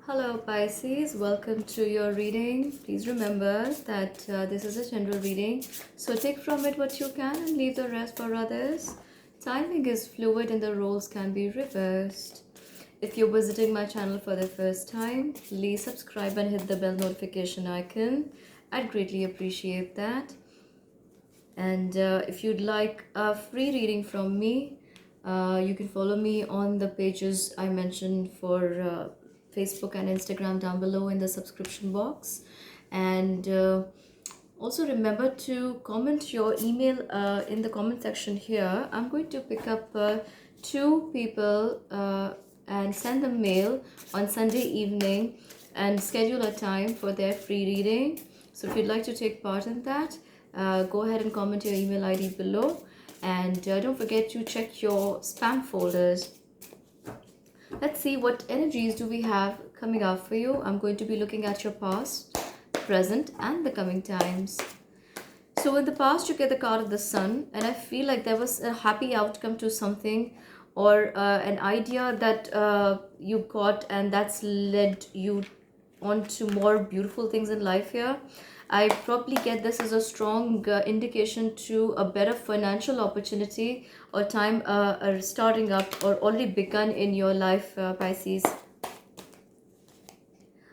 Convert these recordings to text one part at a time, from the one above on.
Hello Pisces, welcome to your reading. Please remember that this is a general reading, so take from it what you can and leave the rest for others. Timing is fluid and the roles can be reversed. If you're visiting my channel for the first time, please subscribe and hit the bell notification icon. I'd greatly appreciate that. And if you'd like a free reading from me, you can follow me on the pages I mentioned for Facebook and Instagram down below in the subscription box. And also remember to comment your email in the comment section here. I'm going to pick up two people and send them mail on Sunday evening and schedule a time for their free reading. So if you'd like to take part in that, go ahead and comment your email ID below, and don't forget to check your spam folders. Let's see what energies do we have coming up for you. I'm going to be looking at your past, present, and the coming times. So in the past, you get the card of the Sun, and I feel like there was a happy outcome to something, or an idea that you got, and that's led you on to more beautiful things in life here. I probably get this as a strong indication to a better financial opportunity or time starting up or already begun in your life, Pisces.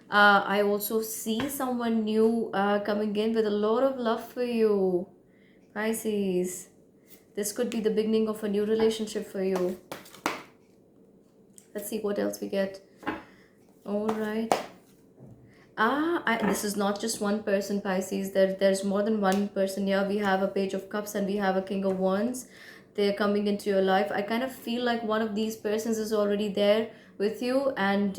I also see someone new coming in with a lot of love for you, Pisces. This could be the beginning of a new relationship for you. Let's see what else we get. All right. This is not just one person, Pisces. There's more than one person here. We have a Page of Cups and we have a King of Wands. They're coming into your life. I kind of feel like one of these persons is already there with you, and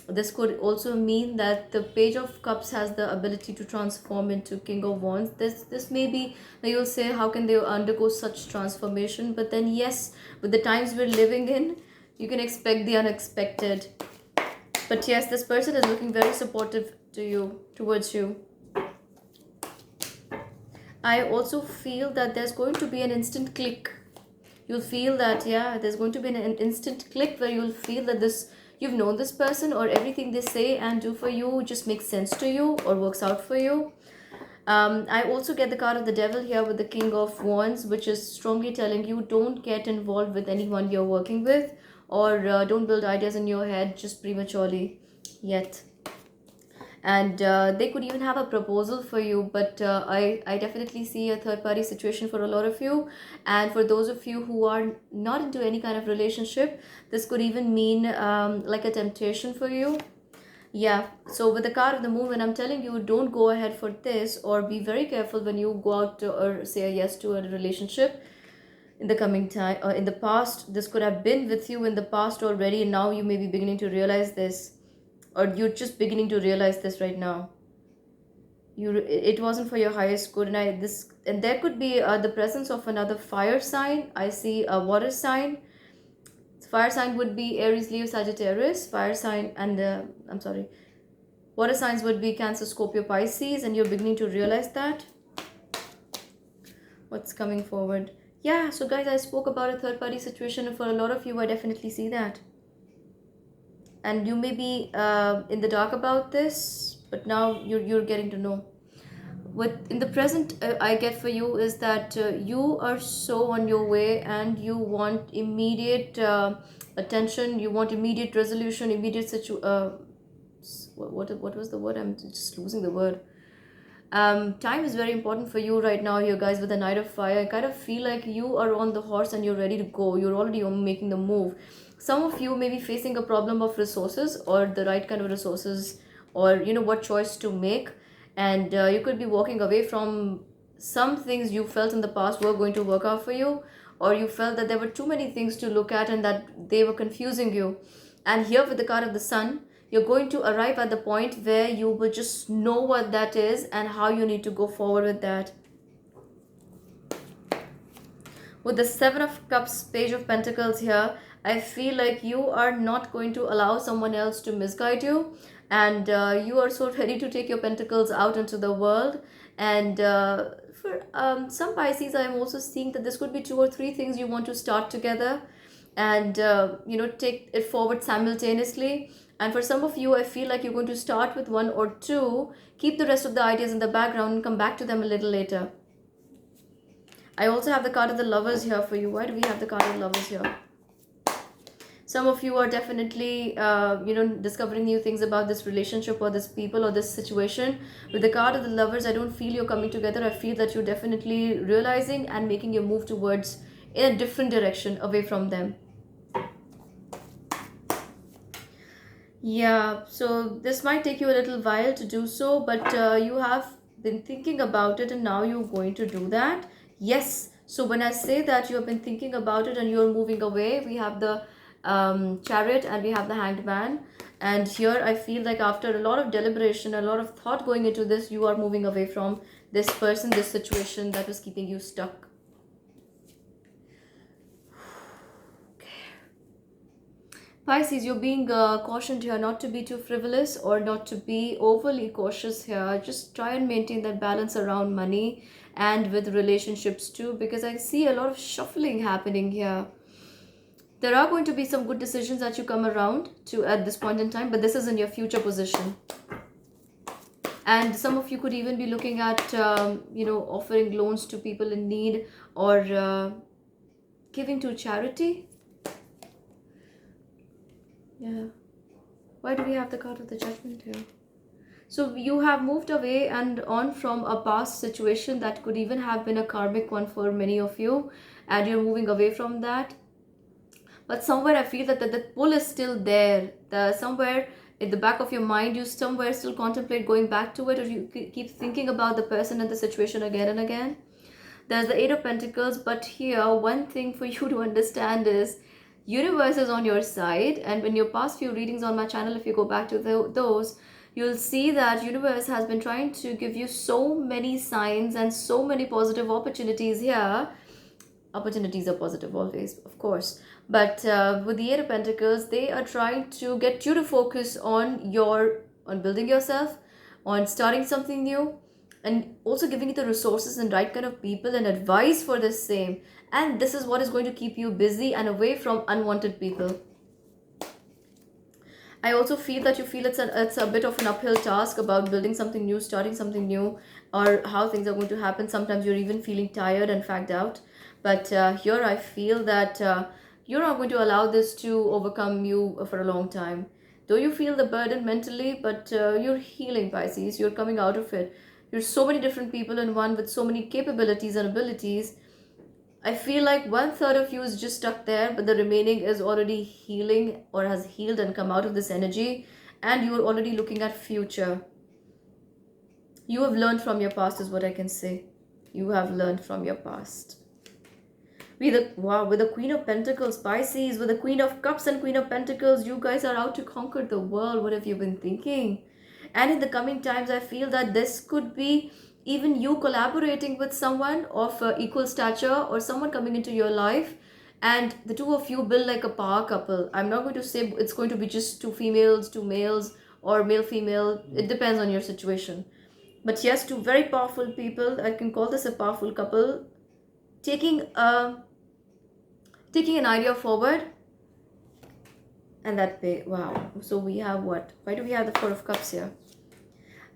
this could also mean that the Page of Cups has the ability to transform into King of Wands. This may be, you'll say, how can they undergo such transformation? But then yes, with the times we're living in, you can expect the unexpected. But yes, this person is looking very supportive to you, towards you. I also feel that there's going to be an instant click. You'll feel that, yeah, there's going to be an instant click where you'll feel that you've known this person, or everything they say and do for you just makes sense to you or works out for you. I also get the card of the Devil here with the King of Wands, which is strongly telling you don't get involved with anyone you're working with, or don't build ideas in your head just prematurely yet. And they could even have a proposal for you, but I definitely see a third party situation for a lot of you. And for those of you who are not into any kind of relationship, this could even mean like a temptation for you. Yeah, so with the card of the Moon, when I'm telling you don't go ahead for this, or be very careful when you go out to, or say a yes to a relationship in the coming time, or in the past, this could have been with you in the past already, and now you may be beginning to realize this, or you're just beginning to realize this right now. It wasn't for your highest good, and there could be the presence of another fire sign. I see a water sign. Fire sign would be Aries, Leo, Sagittarius. Fire sign, and I'm sorry, water signs would be Cancer, Scorpio, Pisces, and you're beginning to realize that. What's coming forward? Yeah, so guys, I spoke about a third party situation, and for a lot of you, I definitely see that. And you may be in the dark about this, but now you're getting to know. What in the present I get for you is that you are so on your way, and you want immediate attention. You want immediate resolution, immediate what was the word? I'm just losing the word. Time is very important for you right now, you guys, with the Knight of Fire. I kind of feel like you are on the horse and you're ready to go. You're already making the move. Some of you may be facing a problem of resources, or the right kind of resources, or what choice to make. And you could be walking away from some things you felt in the past were going to work out for you, or you felt that there were too many things to look at and that they were confusing you. And here with the card of the Sun, you're going to arrive at the point where you will just know what that is and how you need to go forward with that. With the Seven of Cups, Page of Pentacles here, I feel like you are not going to allow someone else to misguide you, and you are so ready to take your pentacles out into the world. And for some Pisces, I am also seeing that this could be 2 or 3 things you want to start together, and take it forward simultaneously. And for some of you, I feel like you're going to start with one or two, keep the rest of the ideas in the background, and come back to them a little later. I also have the card of the Lovers here for you. Why do we have the card of the Lovers here? Some of you are definitely, discovering new things about this relationship or this people or this situation. With the card of the Lovers, I don't feel you're coming together. I feel that you're definitely realizing and making your move towards in a different direction away from them. Yeah, so this might take you a little while to do so, but you have been thinking about it and now you're going to do that. Yes, so when I say that you have been thinking about it and you're moving away, we have the chariot and we have the hanged man. And here I feel like after a lot of deliberation, a lot of thought going into this, you are moving away from this person, this situation that was keeping you stuck. Pisces, you're being cautioned here not to be too frivolous or not to be overly cautious here. Just try and maintain that balance around money and with relationships too, because I see a lot of shuffling happening here. There are going to be some good decisions that you come around to at this point in time, but this is in your future position. And some of you could even be looking at, offering loans to people in need or giving to charity. Yeah. Why do we have the card of the Judgment here? So you have moved away and on from a past situation that could even have been a karmic one for many of you, and you're moving away from that. But somewhere I feel that the pull is still there. Somewhere in the back of your mind, you somewhere still contemplate going back to it, or you keep thinking about the person and the situation again and again. There's the Eight of Pentacles, but here one thing for you to understand is universe is on your side. And when your past few readings on my channel, if you go back to those, you'll see that universe has been trying to give you so many signs and so many positive opportunities here. Opportunities are positive always, of course, but with the Eight of Pentacles, they are trying to get you to focus on building yourself, on starting something new, and also giving you the resources and right kind of people and advice for the same. And this is what is going to keep you busy and away from unwanted people. I also feel that you feel it's a bit of an uphill task about building something new, starting something new, or how things are going to happen. Sometimes you're even feeling tired and fagged out. But here I feel that you're not going to allow this to overcome you for a long time. Though you feel the burden mentally, but you're healing, Pisces. You're coming out of it. You're so many different people in one with so many capabilities and abilities. I feel like 1/3 of you is just stuck there, but the remaining is already healing or has healed and come out of this energy, and you are already looking at future. You have learned from your past is what I can say. You have learned from your past. With the Queen of Pentacles, Pisces, with the Queen of Cups and Queen of Pentacles, you guys are out to conquer the world. What have you been thinking? And in the coming times, I feel that this could be even you collaborating with someone of equal stature or someone coming into your life, and the two of you build like a power couple. I'm not going to say it's going to be just two females, two males, or male female. It depends on your situation. But yes, two very powerful people. I can call this a powerful couple taking an idea forward, and that way, wow. So we have what? Why do we have the Four of Cups here?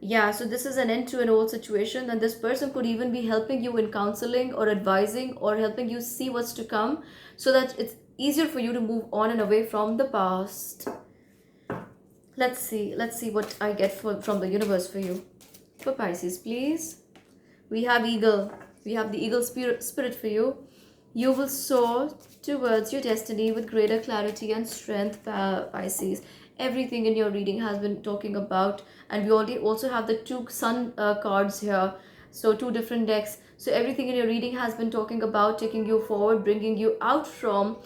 Yeah, so this is an end to an old situation, and this person could even be helping you in counseling or advising or helping you see what's to come, so that it's easier for you to move on and away from the past. Let's see what I get from the universe for you. For Pisces, please. We have eagle. We have the eagle spirit for you. You will soar towards your destiny with greater clarity and strength, Pisces. Everything in your reading has been talking about, and we already also have the two sun cards here, so two different decks. So everything in your reading has been talking about taking you forward, bringing you out from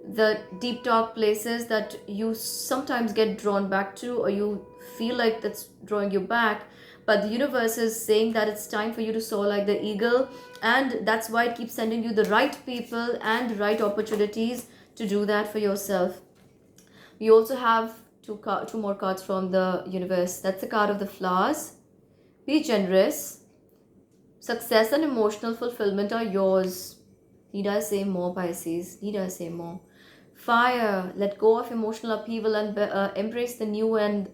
the deep dark places that you sometimes get drawn back to, or you feel like that's drawing you back. But the universe is saying that it's time for you to soar like the eagle, and that's why it keeps sending you the right people and right opportunities to do that for yourself. We also have two more cards from the universe. That's the card of the flowers. Be generous. Success and emotional fulfillment are yours. Need I say more, Pisces? Need I say more? Fire, let go of emotional upheaval and embrace the new and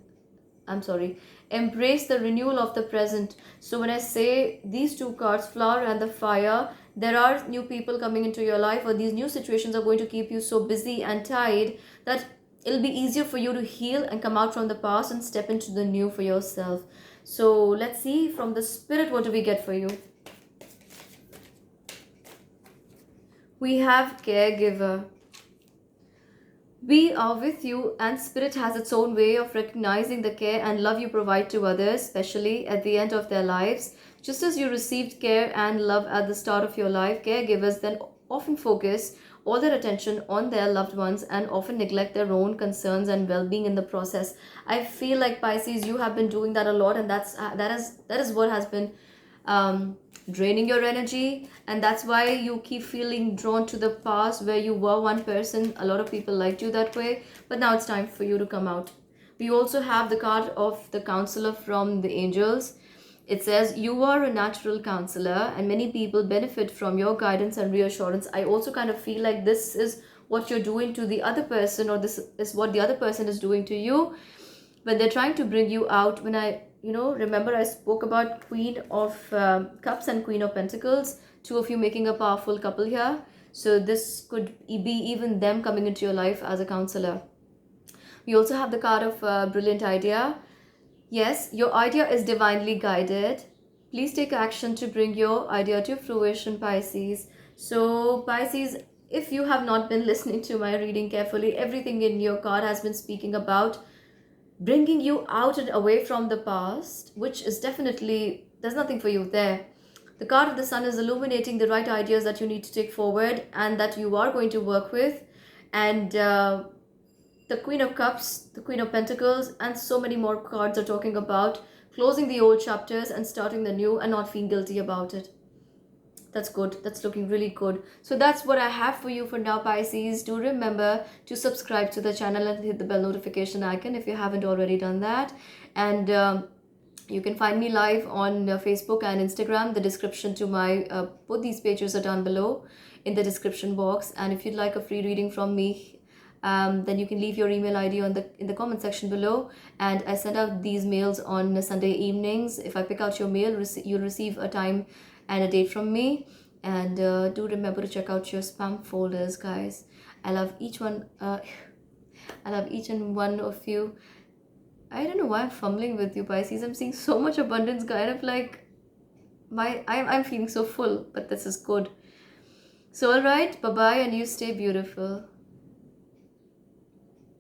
I'm sorry, embrace the renewal of the present. So when I say these two cards, flower and the fire, there are new people coming into your life, or these new situations are going to keep you so busy and tied that it'll be easier for you to heal and come out from the past and step into the new for yourself. So let's see from the spirit, what do we get for you? We have caregiver. We are with you, and Spirit has its own way of recognizing the care and love you provide to others, especially at the end of their lives. Just as you received care and love at the start of your life, caregivers then often focus all their attention on their loved ones and often neglect their own concerns and well-being in the process. I feel like, Pisces, you have been doing that a lot, and that is what has been draining your energy, and that's why you keep feeling drawn to the past where you were one person. A lot of people liked you that way, but now it's time for you to come out. We also have the card of the counselor from the angels. It says you are a natural counselor and many people benefit from your guidance and reassurance. I also kind of feel like this is what you're doing to the other person, or this is what the other person is doing to you when they're trying to bring you out. When I, remember I spoke about Queen of Cups and Queen of Pentacles, two of you making a powerful couple here. So this could be even them coming into your life as a counselor. We also have the card of Brilliant Idea. Yes, your idea is divinely guided. Please take action to bring your idea to fruition, Pisces. So, Pisces, if you have not been listening to my reading carefully, everything in your card has been speaking about bringing you out and away from the past, which is definitely, there's nothing for you there. The card of the Sun is illuminating the right ideas that you need to take forward and that you are going to work with. And the Queen of Cups, the Queen of Pentacles, and so many more cards are talking about closing the old chapters and starting the new and not feeling guilty about it. That's good. That's looking really good. So that's what I have for you for now, Pisces. Do remember to subscribe to the channel and hit the bell notification icon if you haven't already done that. And you can find me live on Facebook and Instagram. The description to my both these pages are down below in the description box. And if you'd like a free reading from me, then you can leave your email ID in the comment section below. And I send out these mails on Sunday evenings. If I pick out your mail, you'll receive a time and a date from me. And do remember to check out your spam folders, guys. I love each one. I love each and one of you. I don't know why I'm fumbling with you, Pisces. I'm seeing so much abundance, kind of like I'm feeling so full, but this is good. So all right, bye bye, and you stay beautiful.